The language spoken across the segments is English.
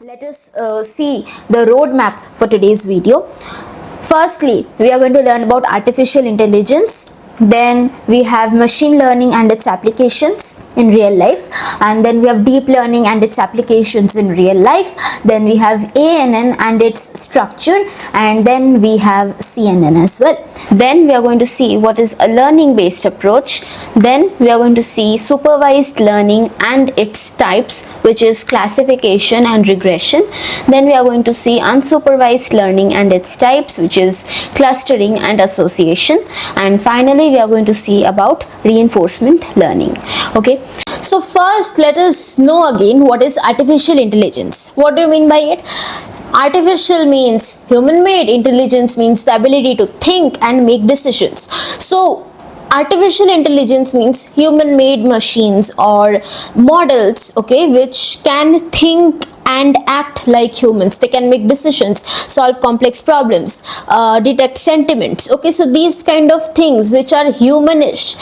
Let us see the roadmap for today's video. Firstly, we are going to learn about artificial intelligence. Then we have machine learning and its applications in real life, and then we have deep learning and its applications in real life. Then we have ANN and its structure, and then we have CNN as well. Then we are going to see what is a learning based approach. Then we are going to see supervised learning and its types, which is classification and regression. Then we are going to see unsupervised learning and its types, which is clustering and association. And finally, we are going to see about reinforcement learning. Okay, so first let us know again what is artificial intelligence. What do you mean by it? Artificial means human made, intelligence means the ability to think and make decisions. So artificial intelligence means human made machines or models, okay, which can think and act like humans. They can make decisions, solve complex problems, detect sentiments. Okay, so these kind of things which are humanish,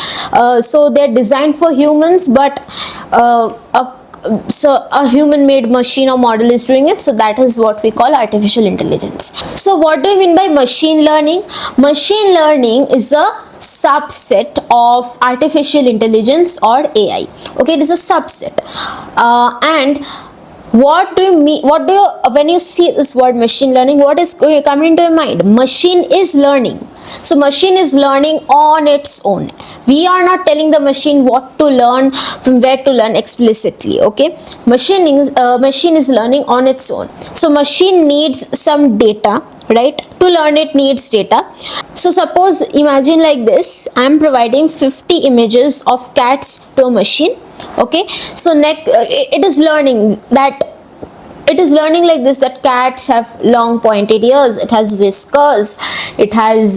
so they're designed for humans, but so a human made machine or model is doing it. So that is what we call artificial intelligence. So what do you mean by machine learning? Machine learning is a subset of artificial intelligence or AI. Okay, it is a subset, and what do you mean, when you see this word machine learning, what is coming into your mind? Machine is learning. So machine is learning on its own. We are not telling the machine what to learn, from where to learn explicitly. Okay, machine is learning on its own. So machine needs some data, right? To learn it needs data. So suppose, imagine like this, I am providing 50 images of cats to a machine. Okay, so it is learning like this, that cats have long pointed ears, it has whiskers, it has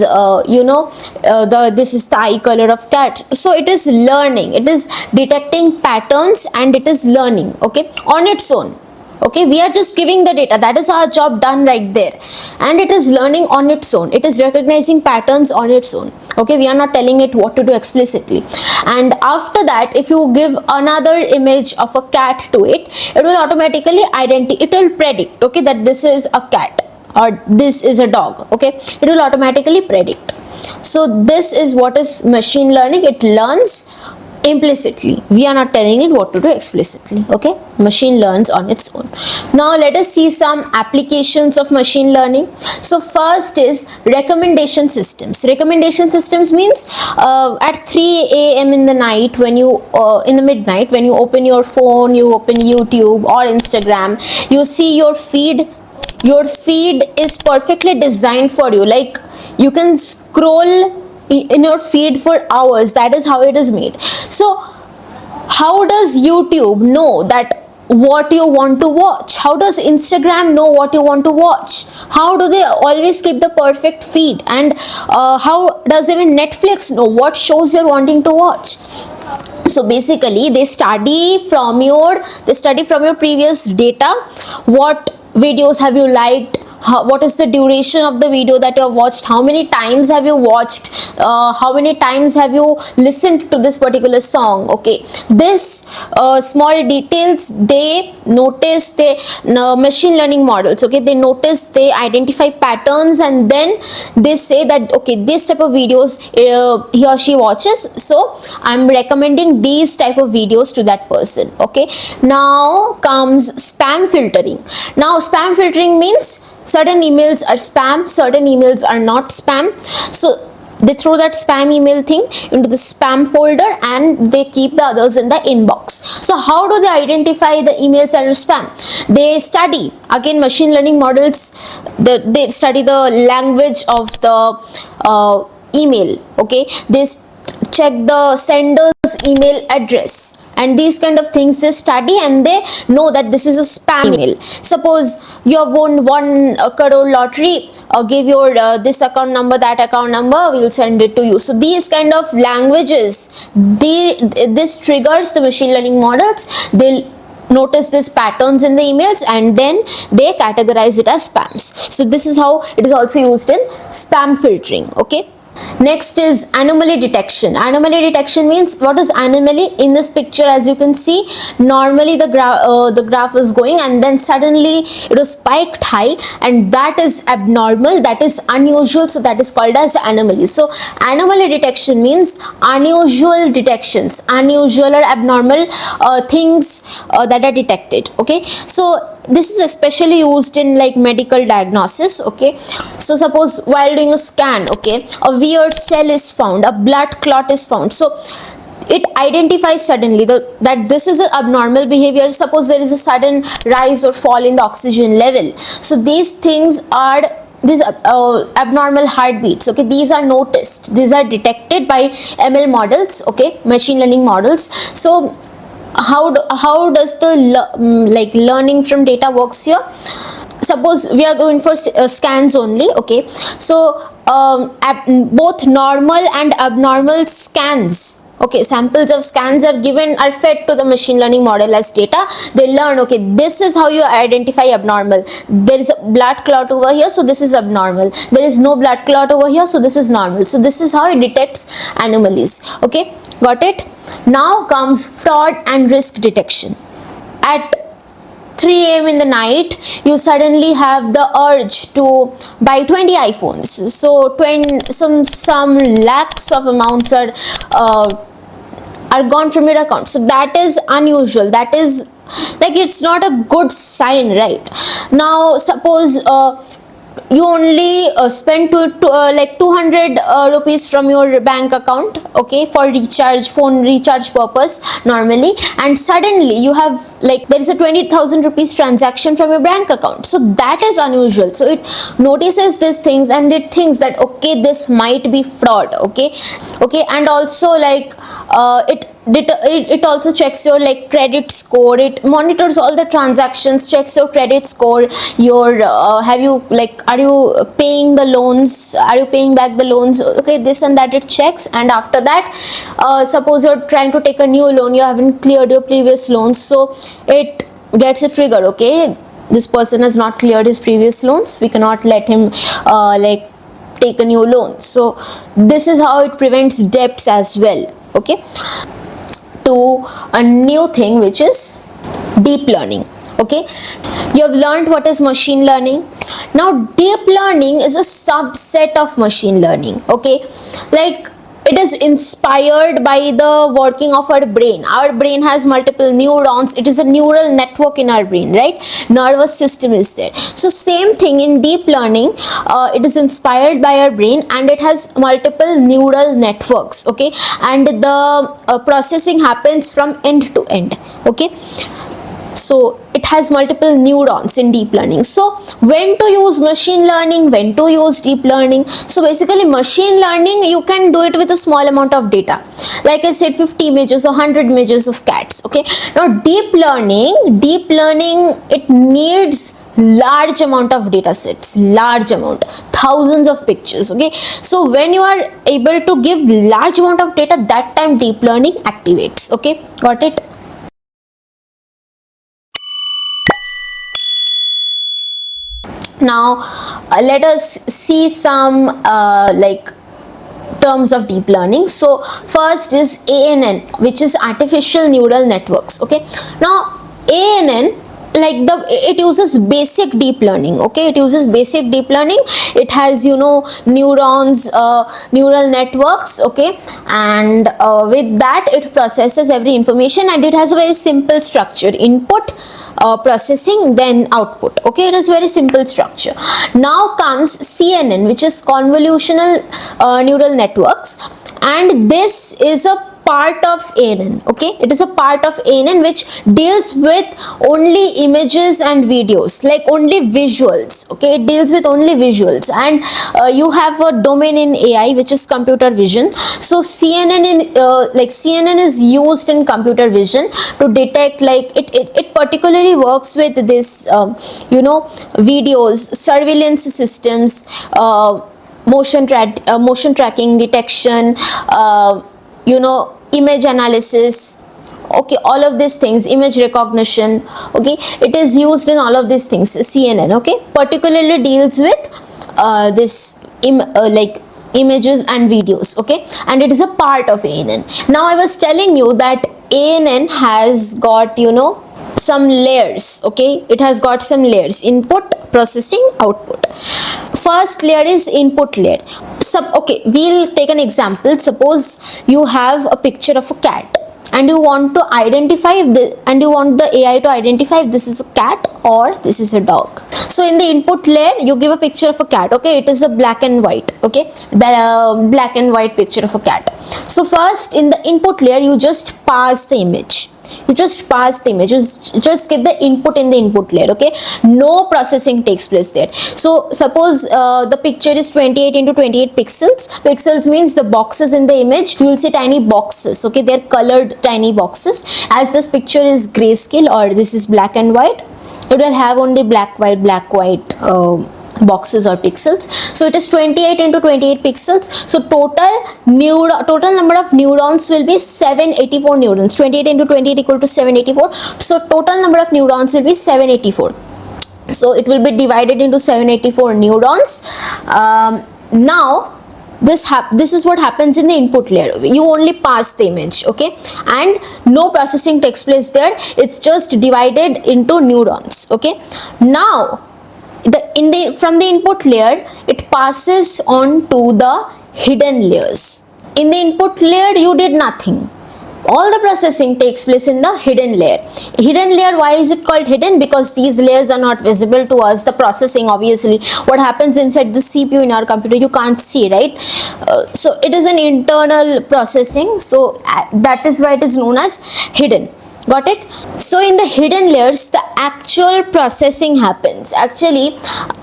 this is the eye color of cats. So it is learning, it is detecting patterns, and it is learning, okay, on its own. Okay, we are just giving the data, that is our job done right there, and it is learning on its own. It is recognizing patterns on its own. Okay, we are not telling it what to do explicitly. And after that, if you give another image of a cat to it, it will automatically it will predict, okay, that this is a cat or this is a dog. Okay, it will automatically predict. So this is what is machine learning. It learns implicitly. We are not telling it what to do explicitly. Okay, machine learns on its own. Now let us see some applications of machine learning. So first is recommendation systems. Recommendation systems means at 3 a.m. in the night, when you in the midnight, when you open your phone, you open YouTube or Instagram, you see your feed. Your feed is perfectly designed for you. Like, you can scroll in your feed for hours. That is how it is made. So how does YouTube know that what you want to watch? How does Instagram know what you want to watch? How do they always keep the perfect feed? And how does even Netflix know what shows you're wanting to watch? So basically they study from your previous data. What videos have you liked? What is the duration of the video that you have watched? How many times have you watched? How many times have you listened to this particular song? Okay, this small details they notice. Machine learning models, okay, they notice, they identify patterns, and then they say that, okay, this type of videos he or she watches, so I'm recommending these type of videos to that person. Okay, now comes spam filtering. Now spam filtering means certain emails are spam, certain emails are not spam. So they throw that spam email thing into the spam folder, and they keep the others in the inbox. So how do they identify the emails that are spam? They study, again, machine learning models, they study the language of the email. Okay, they check the sender's email address, and these kind of things they study, and they know that this is a spam email. Suppose you have won 1 crore lottery, give your this account number, that account number, we will send it to you. So these kind of languages, this triggers the machine learning models. They'll notice these patterns in the emails, and then they categorize it as spams. So this is how it is also used in spam filtering. Okay, Next is anomaly detection. Anomaly detection means, what is anomaly? In this picture, as you can see, normally the graph is going and then suddenly it was spiked high, and that is abnormal, that is unusual, so that is called as anomaly. So anomaly detection means unusual detections, unusual or abnormal things that are detected. Okay, so this is especially used in like medical diagnosis. Okay, so suppose while doing a scan, okay, a weird cell is found, a blood clot is found, so it identifies suddenly that this is an abnormal behavior. Suppose there is a sudden rise or fall in the oxygen level, so these things are these abnormal heartbeats. Okay, these are noticed, these are detected by ML models, okay, machine learning models. So how does the learning from data works here? Suppose we are going for scans only. Okay, so both normal and abnormal scans, okay, samples of scans are fed to the machine learning model as data. They learn, okay, this is how you identify abnormal. There is a blood clot over here, so this is abnormal. There is no blood clot over here, so this is normal. So this is how it detects anomalies. Okay, got it? Now comes fraud and risk detection. At 3 a.m. in the night, you suddenly have the urge to buy 20 iPhones. So some lakhs of amounts are gone from your account. So that is unusual. That is like, it's not a good sign, right? Now suppose you only spend like 200 rupees from your bank account, okay, for phone recharge purpose normally, and suddenly you have like there is a 20,000 rupees transaction from your bank account. So that is unusual. So it notices these things and it thinks that, okay, this might be fraud. Okay, and also like it also checks your like credit score. It monitors all the transactions, checks your credit score, your are you paying the loans, are you paying back the loans, okay, this and that it checks. And after that, suppose you're trying to take a new loan, you haven't cleared your previous loans, so it gets a trigger. Okay, this person has not cleared his previous loans, we cannot let him like take a new loan. So this is how it prevents debts as well. Okay, to a new thing, which is deep learning. Okay, you have learned what is machine learning. Now deep learning is a subset of machine learning. Okay, like it is inspired by the working of our brain. Our brain has multiple neurons. It is a neural network in our brain, right? Nervous system is there. So same thing in deep learning, it is inspired by our brain and it has multiple neural networks. Okay, and the processing happens from end to end. Okay, so it has multiple neurons in deep learning. So when to use machine learning, when to use deep learning? So basically machine learning, you can do it with a small amount of data, like I said, 50 images or 100 images of cats. Okay, now deep learning, it needs large amount of data sets, large amount, thousands of pictures. Okay, so when you are able to give large amount of data, that time deep learning activates. Okay, got it? Now let us see some like terms of deep learning. So first is ANN, which is artificial neural networks. Okay, now ANN, like it uses basic deep learning. Okay, it uses basic deep learning. It has, you know, neurons, neural networks. Okay, and with that it processes every information and it has a very simple structure: input, processing, then output. Okay, it is very simple structure. Now comes CNN, which is convolutional neural networks, and this is a part of ANN. Okay, it is a part of ANN which deals with only images and videos, like only visuals. Okay, it deals with only visuals, and you have a domain in AI which is computer vision. So CNN is used in computer vision to detect, like it particularly works with this you know, videos, surveillance systems, motion tracking, detection, you know, image analysis. Okay, all of these things, image recognition. Okay, it is used in all of these things. CNN, okay, particularly deals with this like images and videos, okay, and it is a part of ANN. Now I was telling you that ANN has got, you know, some layers, okay, it has got some layers: input, processing, output. First layer is input layer. Okay, we'll take an example. Suppose you have a picture of a cat and you want to identify and you want the AI to identify if this is a cat or this is a dog. So in the input layer you give a picture of a cat, okay, it is a black and white, okay, black and white picture of a cat. So first in the input layer you just pass the image. You just pass the image, you just get the input in the input layer, okay, no processing takes place there. So suppose the picture is 28 into 28 pixels. Pixels means the boxes in the image, you will see tiny boxes, okay, they're colored tiny boxes. As this picture is grayscale or this is black and white, it will have only black white boxes or pixels. So it is 28 into 28 pixels. So total number of neurons will be 784 neurons. 28 into 28 equal to 784. So total number of neurons will be 784. So it will be divided into 784 neurons. Now this is what happens in the input layer. You only pass the image, okay, and no processing takes place there. It's just divided into neurons, okay. Now from the input layer it passes on to the hidden layers. In the input layer you did nothing. All the processing takes place in the hidden layer. Hidden layer, why is it called hidden? Because these layers are not visible to us. The processing, obviously, what happens inside the CPU in our computer, you can't see, right? So it is an internal processing. So that is why it is known as hidden. Got it? So in the hidden layers the actual processing happens. Actually,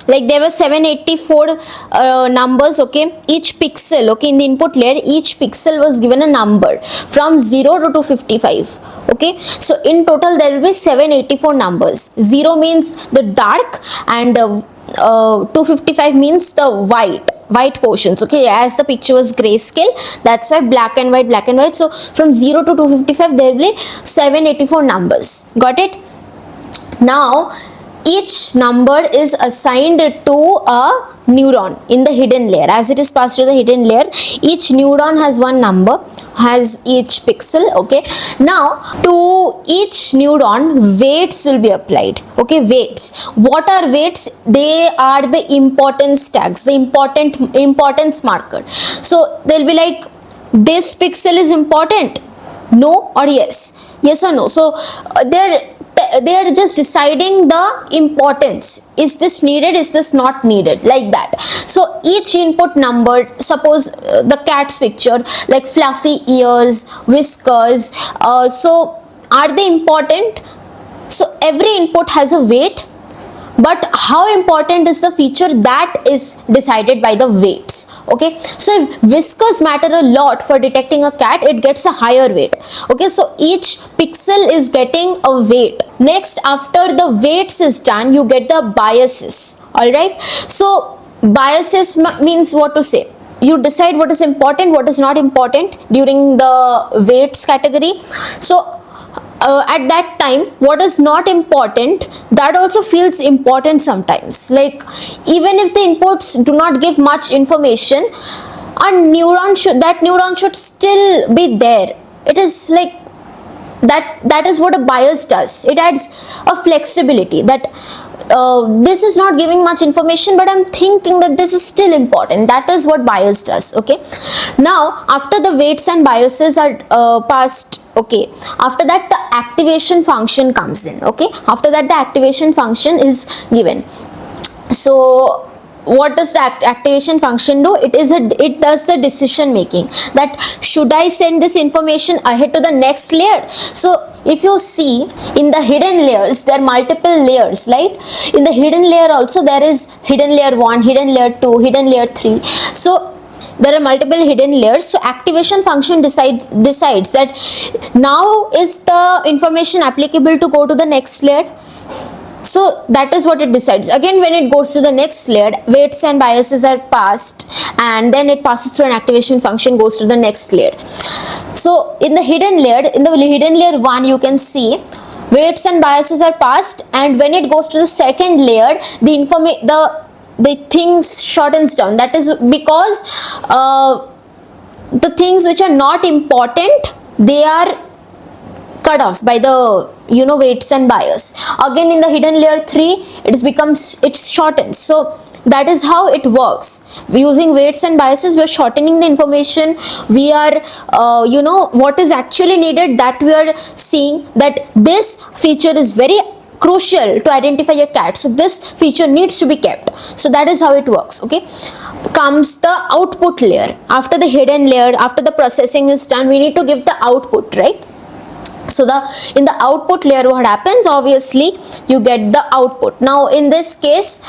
like there were 784 numbers, okay, each pixel, okay, in the input layer each pixel was given a number from 0 to 255, okay. So in total there will be 784 numbers. 0 means the dark and 255 means the white portions, okay, as the picture was grayscale, that's why black and white. So from 0 to 255 there will be 784 numbers. Got it? Now each number is assigned to a neuron in the hidden layer. As it is passed to the hidden layer, each neuron has one number, has each pixel, okay. Now to each neuron weights will be applied, okay. Weights, what are weights? They are the importance tags, the importance marker. So they'll be like, this pixel is important, no or yes or no. So they are just deciding the importance. Is this needed, is this not needed, like that. So each input number, suppose the cat's picture, like fluffy ears, whiskers, so are they important? So every input has a weight, but how important is the feature, that is decided by the weights, okay. So if whiskers matter a lot for detecting a cat, it gets a higher weight, okay. So each pixel is getting a weight. Next, after the weights is done, you get the biases, all right. So biases means what to say, you decide what is important, what is not important during the weights category. So at that time, what is not important, that also feels important sometimes. Like even if the inputs do not give much information, that neuron should still be there. It is like that is what a bias does. It adds a flexibility that this is not giving much information, but I'm thinking that this is still important. That is what bias does, okay. Now after the weights and biases are passed, okay, after that the activation function comes in, okay. After that the activation function is given. So what does the activation function do? It does the decision making, that should I send this information ahead to the next layer. So if you see in the hidden layers, there are multiple layers, right? In the hidden layer also there is hidden layer 1, hidden layer 2, hidden layer 3. So there are multiple hidden layers. So activation function decides that now is the information applicable to go to the next layer. So that is what it decides. Again, when it goes to the next layer, weights and biases are passed, and then it passes through an activation function, goes to the next layer. So in the hidden layer 1, you can see weights and biases are passed, and when it goes to the second layer, the the things shortens down. That is because the things which are not important, they are cut off by the weights and bias. Again, in the hidden layer 3, it shortens. So that is how it works. Using weights and biases, we are shortening the information. We are what is actually needed, that we are seeing that this feature is very crucial to identify a cat, so this feature needs to be kept. So that is how it works. Okay, comes the output layer. After the hidden layer, after the processing is done, we need to give the output, right? So in the output layer, what happens? Obviously, you get the output. Now in this case,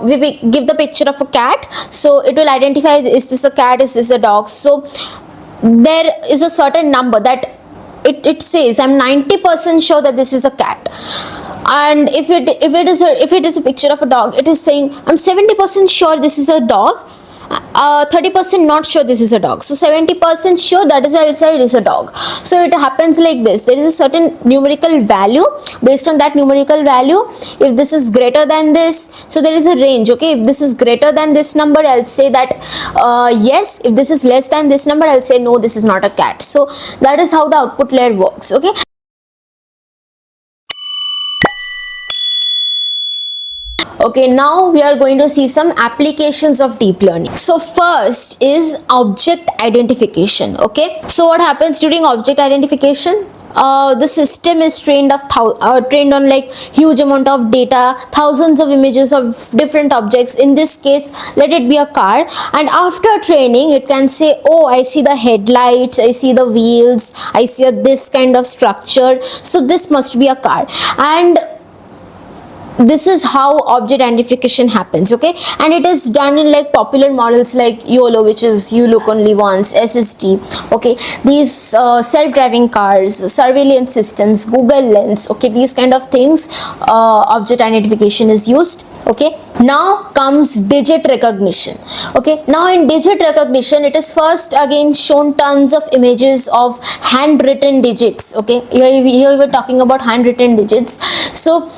we give the picture of a cat, so it will identify, is this a cat, is this a dog? So there is a certain number that it says, I'm 90% sure that this is a cat. And if it is a picture of a dog, it is saying I'm 70% sure this is a dog, 30% not sure this is a dog. So 70% sure, that is why I'll say it is a dog. So it happens like this. There is a certain numerical value. Based on that numerical value, if this is greater than this, so there is a range. Okay, if this is greater than this number, I'll say that yes. If this is less than this number, I'll say no, this is not a cat. So that is how the output layer works. Okay. Okay, now we are going to see some applications of deep learning. So first is object identification. Okay, so what happens during object identification? The system is trained on like huge amount of data, thousands of images of different objects. In this case, let it be a car, and after training it can say, oh, I see the headlights, I see the wheels, I see this kind of structure, so this must be a car. And this is how object identification happens. Okay, and it is done in like popular models like YOLO, which is you look only once, SST. Okay, these self-driving cars, surveillance systems, Google Lens. Okay, these kind of things, object identification is used. Okay, now comes digit recognition. Okay, now in digit recognition, it is first again shown tons of images of handwritten digits. Okay, here we're talking about handwritten digits. So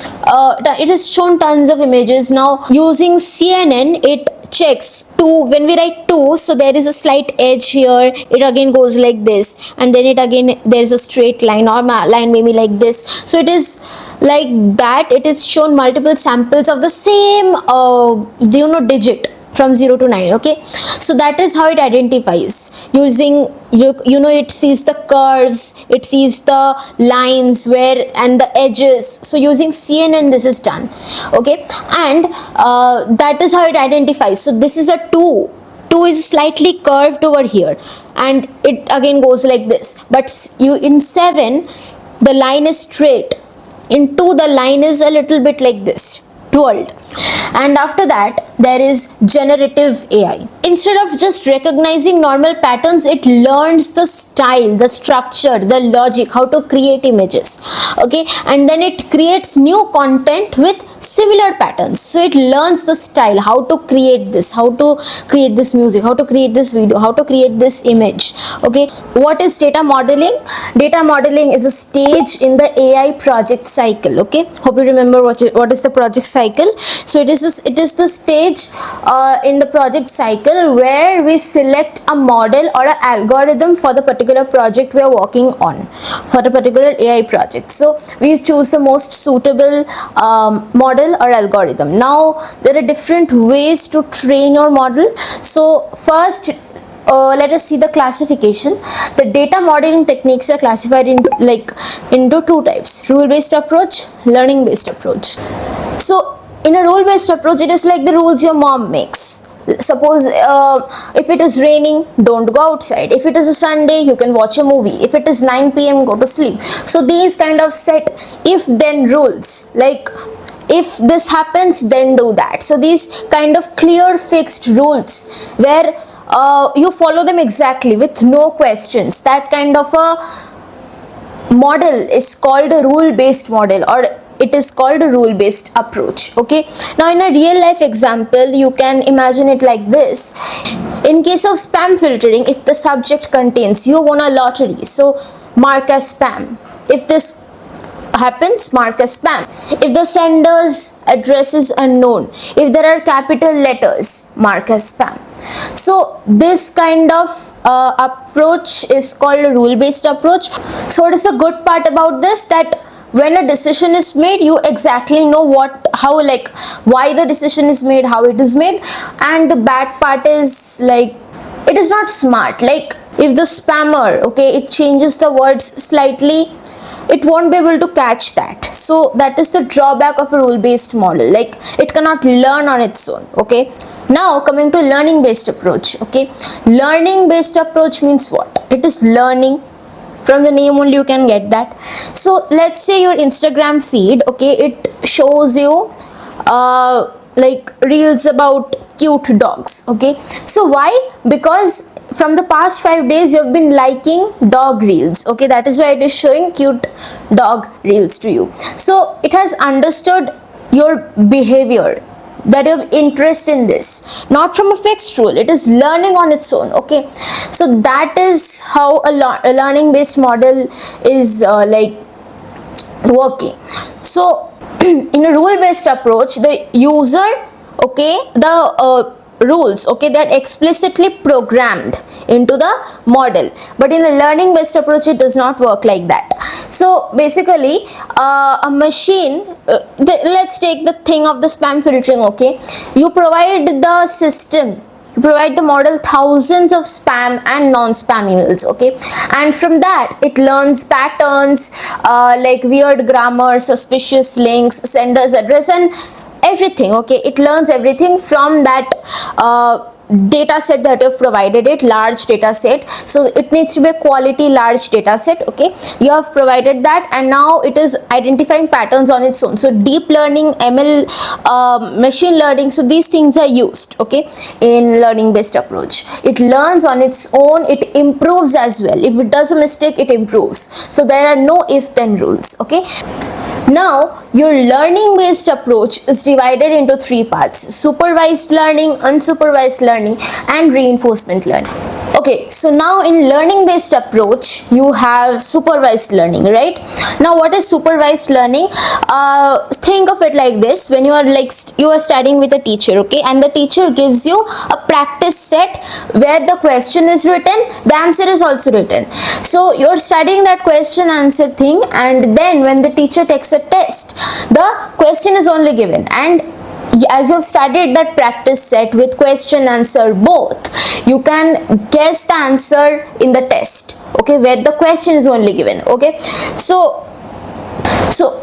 it is shown tons of images. Now using CNN, it checks two. When we write 2, so there is a slight edge here, it again goes like this, and then it again, there's a straight line, or line maybe like this. So it is like that. It is shown multiple samples of the same digit from 0 to 9. Okay, so that is how it identifies. Using it sees the curves, it sees the lines and the edges. So using CNN, this is done. Okay, and that is how it identifies. So this is a 2 is slightly curved over here, and it again goes like this. But in 7, the line is straight. In 2, the line is a little bit like this, twirled. And after that, there is generative AI. Instead of just recognizing normal patterns, it learns the style, the structure, the logic, how to create images. Okay, and then it creates new content with similar patterns. So it learns the style, how to create this, how to create this music, how to create this video, how to create this image. Okay, what is data modeling? Data modeling is a stage in the AI project cycle. Okay, hope you remember what is the project cycle. So it is the stage in the project cycle where we select a model or an algorithm for the particular project we are working on, for the particular AI project. So we choose the most suitable model or algorithm. Now there are different ways to train your model. So first, let us see the classification. The data modeling techniques are classified into 2 types: rule-based approach, learning-based approach. So in a rule-based approach, it is like the rules your mom makes. Suppose if it is raining, don't go outside. If it is a Sunday, you can watch a movie. If it is 9 p.m, go to sleep. So these kind of set if-then rules, like if this happens, then do that. So these kind of clear fixed rules where you follow them exactly with no questions. That kind of a model is called a rule-based model, or it is called a rule-based approach. Okay, now in a real life example, you can imagine it like this. In case of spam filtering, if the subject contains you won a lottery, so mark as spam. If this happens, mark as spam. If the sender's address is unknown, if there are capital letters, mark as spam. So this kind of approach is called a rule-based approach. So what is the good part about this? That when a decision is made, you exactly know why the decision is made, how it is made. And the bad part is like it is not smart. Like if the spammer, okay, it changes the words slightly, it won't be able to catch that. So that is the drawback of a rule-based model. Like it cannot learn on its own. Okay, now coming to learning-based approach. Okay, learning-based approach means what? It is learning. From the name only you can get that. So let's say your Instagram feed, okay, it shows you like reels about cute dogs. Okay, so why? Because from the past 5 days you have been liking dog reels. Okay, that is why it is showing cute dog reels to you. So it has understood your behavior, that you have interest in this, not from a fixed rule. It is learning on its own. Okay, so that is how a learning based model is like working. So in a rule based approach, the user, okay, the rules, okay, they are explicitly programmed into the model, but in a learning based approach it does not work like that. So basically a machine, let's take the thing of the spam filtering. Okay, you provide the system, you provide the model thousands of spam and non-spam emails. Okay, and from that it learns patterns like weird grammar, suspicious links, sender's address, and everything. Okay, it learns everything from that data set that you've provided it, large data set. So it needs to be a quality large data set. Okay, you have provided that, and now it is identifying patterns on its own. So deep learning, ML, machine learning, so these things are used, okay, in learning based approach. It learns on its own, it improves as well. If it does a mistake, it improves. So there are no if then rules. Okay, now your learning based approach is divided into 3 parts: supervised learning, unsupervised learning, and reinforcement learning. Okay, so now in learning based approach you have supervised learning, right? Now what is supervised learning? Think of it like this: when you are studying with a teacher, okay, and the teacher gives you a practice set where the question is written, the answer is also written. So you're studying that question answer thing, and then when the teacher takes a test, the question is only given, and as you've studied that practice set with question answer both, you can guess the answer in the test, okay, where the question is only given. Okay, so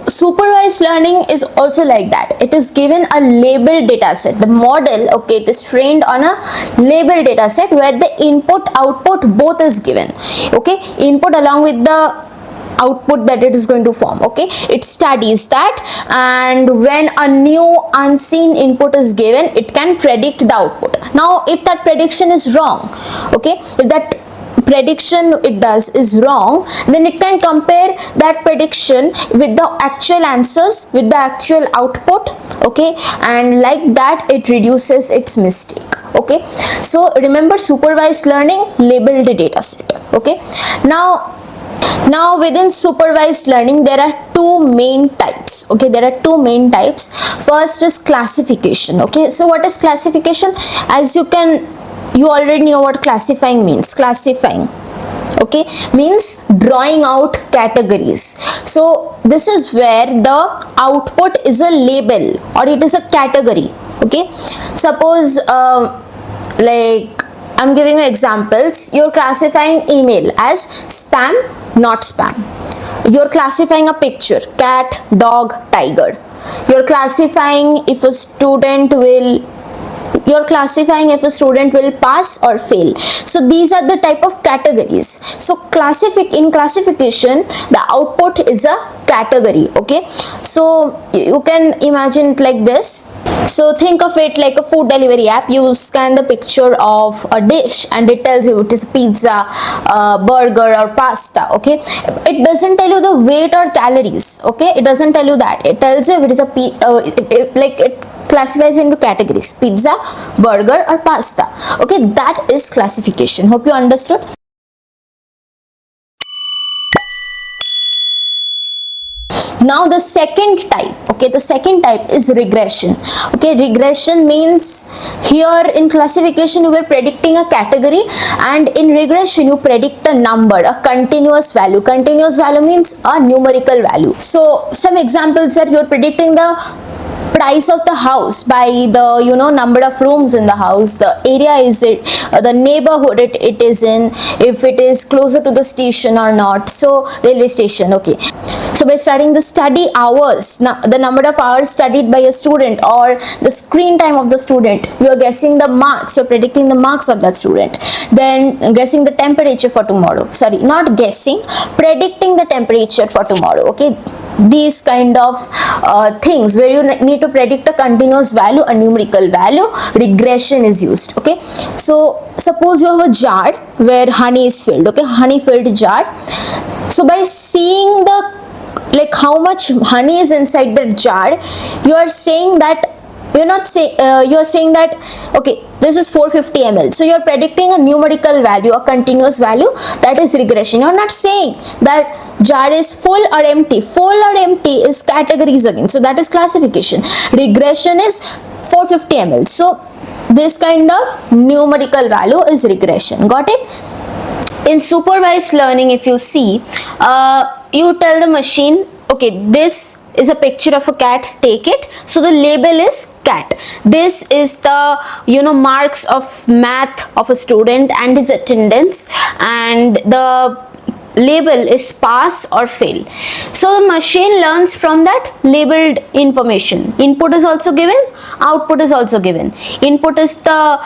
supervised learning is also like that. It is given a labeled data set. The model, okay, it is trained on a labeled data set where the input output both is given. Okay, input along with the output that it is going to form. Okay, it studies that, and when a new unseen input is given, it can predict the output. Now if that prediction is wrong, okay, if that prediction it does is wrong, then it can compare that prediction with the actual answers, with the actual output. Okay, and like that it reduces its mistake. Okay, so remember, supervised learning, labeled data set. Okay, now within supervised learning there are 2 main types. Okay, there are 2 main types. First is classification. Okay, so what is classification? As you already know what classifying means. Classifying, okay, means drawing out categories. So this is where the output is a label or it is a category. Okay, suppose like I'm giving you examples. You're classifying email as spam, not spam. You're classifying a picture, cat, dog, tiger. You're classifying if a student will pass or fail. So these are the type of categories. So in classification, the output is a category. Okay, so you can imagine it like this. So think of it like a food delivery app. You scan the picture of a dish and it tells you it is pizza, burger or pasta. Okay, it doesn't tell you the weight or calories. Okay, it doesn't tell you that. It tells you if it is it classifies into categories: pizza, burger or pasta. Okay, that is classification. Hope you understood. Now the second type, okay, the second type is regression. Okay, regression means here in classification you were predicting a category, and in regression you predict a number, a continuous value. Continuous value means a numerical value. So some examples are, you're predicting the price of the house by the number of rooms in the house, the area is it, the neighborhood it is in, if it is closer to the station or not, so railway station. Okay, so by studying the study hours, the number of hours studied by a student or the screen time of the student, you are guessing the marks, so predicting the marks of that student. Then guessing the temperature for tomorrow, sorry, not guessing, predicting the temperature for tomorrow. Okay, these kind of things where you need to predict a continuous value, a numerical value, regression is used. Okay, so suppose you have a jar where honey is filled. Okay, honey filled jar. So by seeing the how much honey is inside the jar, you are saying that you are saying that okay, this is 450 ml, so you are predicting a numerical value, a continuous value, that is regression. You are not saying that jar is full or empty. Full or empty is categories again, so that is classification. Regression is 450 ml, so this kind of numerical value is regression. Got it? In supervised learning, if you see, you tell the machine, okay, this is a picture of a cat, take it, so the label is cat. This is the marks of math of a student and his attendance, and the label is pass or fail. So the machine learns from that labeled information. Input is also given, output is also given. Input is the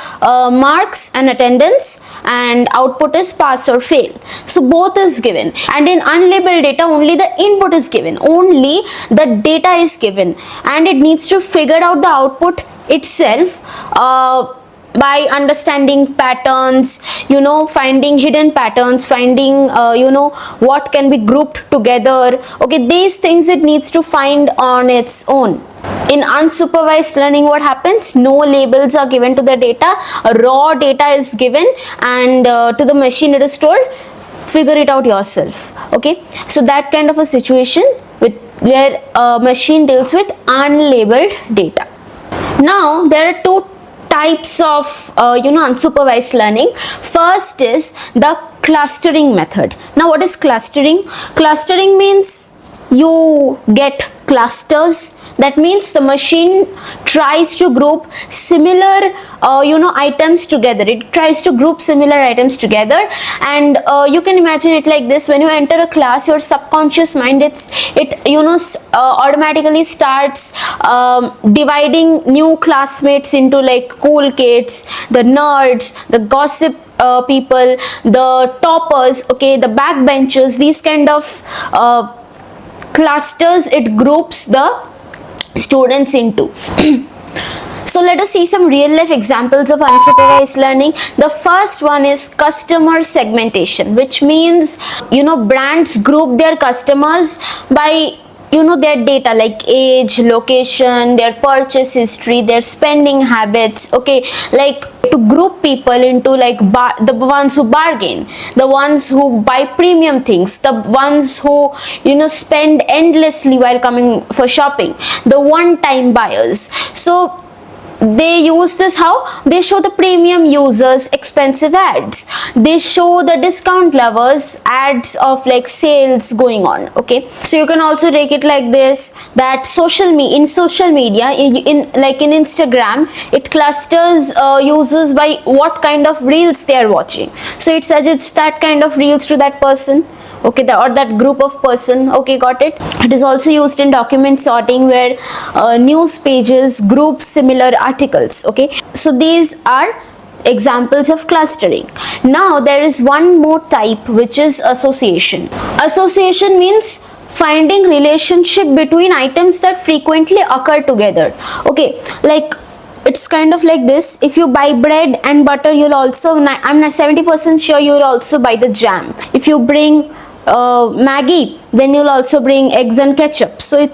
marks and attendance, and output is pass or fail. So both is given, and in unlabeled data only the input is given, only the data is given, and it needs to figure out the output itself by understanding patterns, finding hidden patterns, finding what can be grouped together. Okay, these things it needs to find on its own. In unsupervised learning, what happens? No labels are given to the data, raw data is given, and to the machine it is told, figure it out yourself. Okay, so that kind of a situation where a machine deals with unlabeled data. Now there are two types of unsupervised learning. First is the clustering method. Now what is clustering? Clustering means you get clusters. That means the machine tries to group similar items together. It tries to group similar items together, and you can imagine it like this: when you enter a class, your subconscious mind automatically starts dividing new classmates into like cool kids, the nerds, the gossip people, the toppers, okay, the backbenchers. These kind of clusters it groups the students into. So let us see some real life examples of unsupervised learning. The first one is customer segmentation, which means brands group their customers by their data like age, location, their purchase history, their spending habits. Okay, like to group people into like the ones who bargain, the ones who buy premium things, the ones who spend endlessly while coming for shopping, the one-time buyers. So they use this how? They show the premium users expensive ads. They show the discount lovers ads of like sales going on. Okay, so you can also take it like this, that in social media, in Instagram, it clusters users by what kind of reels they are watching. So it suggests that kind of reels to that person. Okay, or that group of person. Okay, got it. It is also used in document sorting, where news pages group similar articles. Okay, so these are examples of clustering. Now there is one more type, which is association. Association means finding relationship between items that frequently occur together. Okay, like it's kind of like this: if you buy bread and butter, you'll also, I'm not 70% sure, you'll also buy the jam. If you bring Maggie, then you'll also bring eggs and ketchup. So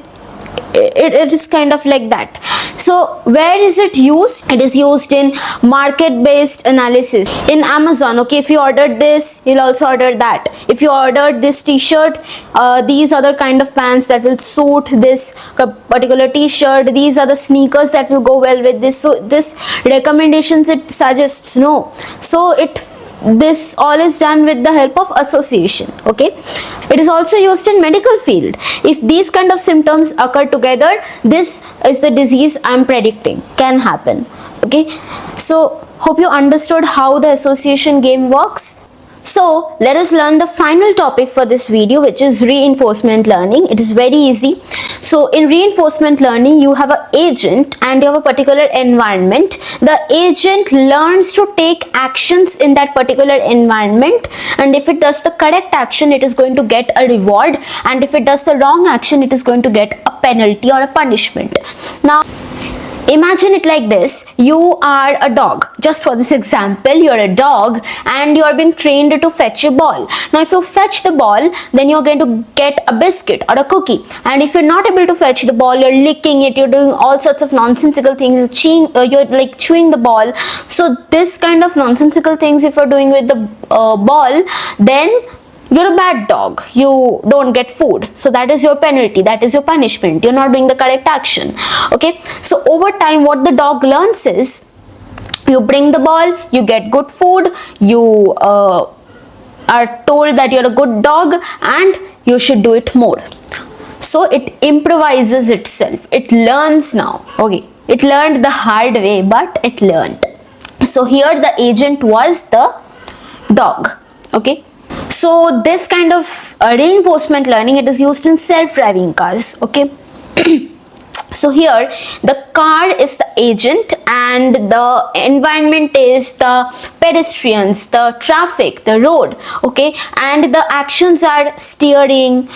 It is kind of like that. So where is it used? It is used in market based analysis in Amazon. Okay, if you ordered this, you'll also order that. If you ordered this t-shirt, these other kind of pants that will suit this particular t-shirt, these are the sneakers that will go well with this. So this recommendations it suggests, no. So this all is done with the help of association. Okay, it is also used in medical field. If these kind of symptoms occur together, this is the disease I'm predicting can happen. Okay, so hope you understood how the association game works. So let us learn the final topic for this video, which is reinforcement learning. It is very easy. So in reinforcement learning, you have an agent and you have a particular environment. The agent learns to take actions in that particular environment, and if it does the correct action, it is going to get a reward, and if it does the wrong action, it is going to get a penalty or a punishment. Now imagine it like this. You are a dog. Just for this example, you're a dog and you're being trained to fetch a ball. Now if you fetch the ball, then you're going to get a biscuit or a cookie, and if you're not able to fetch the ball, you're licking it, you're doing all sorts of nonsensical things, you're like chewing the ball. So this kind of nonsensical things if you're doing with the ball, then you're a bad dog. You don't get food. So that is your penalty. That is your punishment. You're not doing the correct action. Okay. So over time, what the dog learns is, you bring the ball, you get good food, you are told that you're a good dog and you should do it more. So it improvises itself. It learns now. Okay. It learned the hard way, but it learned. So here the agent was the dog. Okay. So this kind of reinforcement learning, it is used in self-driving cars. Okay. So here the car is the agent and the environment is the pedestrians, the traffic, the road. Okay, and the actions are steering,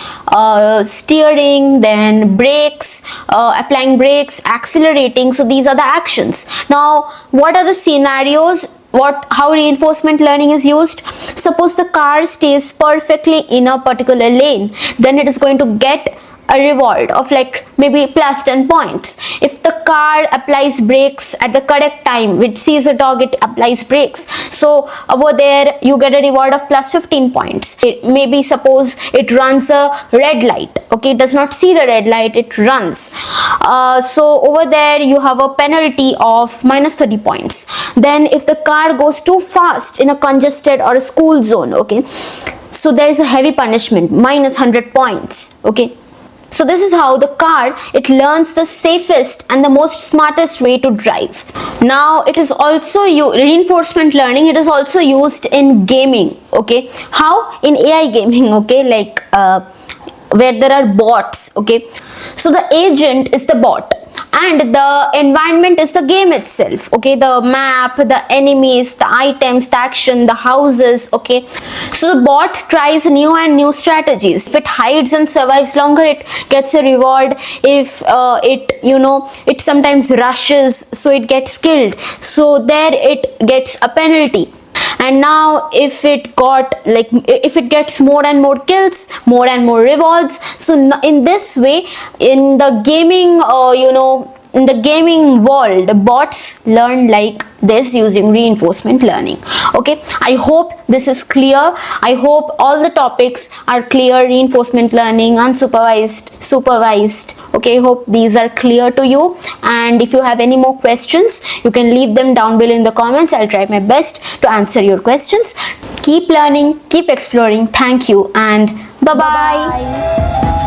then brakes, applying brakes, accelerating. So these are the actions. Now what are the scenarios? How reinforcement learning is used? Suppose the car stays perfectly in a particular lane, then it is going to get a reward of like maybe plus 10 points. If the car applies brakes at the correct time, which sees a dog, it applies brakes, so over there you get a reward of plus 15 points. It maybe suppose it runs a red light. Okay, it does not see the red light, it runs, so over there you have a penalty of minus 30 points. Then if the car goes too fast in a congested or a school zone, okay, so there is a heavy punishment, minus 100 points. Okay, so this is how the car, it learns the safest and the most smartest way to drive. Now it is also reinforcement learning, it is also used in gaming. Okay, how? In AI gaming. Okay, like where there are bots. Okay, so the agent is the bot and the environment is the game itself. Okay, the map, the enemies, the items, the action, the houses. Okay, so the bot tries new strategies. If it hides and survives longer, it gets a reward. If it sometimes rushes, so it gets killed, so there it gets a penalty. And now if it gets more and more kills, more and more rewards. So in this way, in the gaming in the gaming world, bots learn like this using reinforcement learning. Okay, I hope this is clear. I hope all the topics are clear: reinforcement learning, unsupervised, supervised. Okay, hope these are clear to you, and if you have any more questions, you can leave them down below in the comments. I'll try my best to answer your questions. Keep learning, keep exploring. Thank you and bye bye.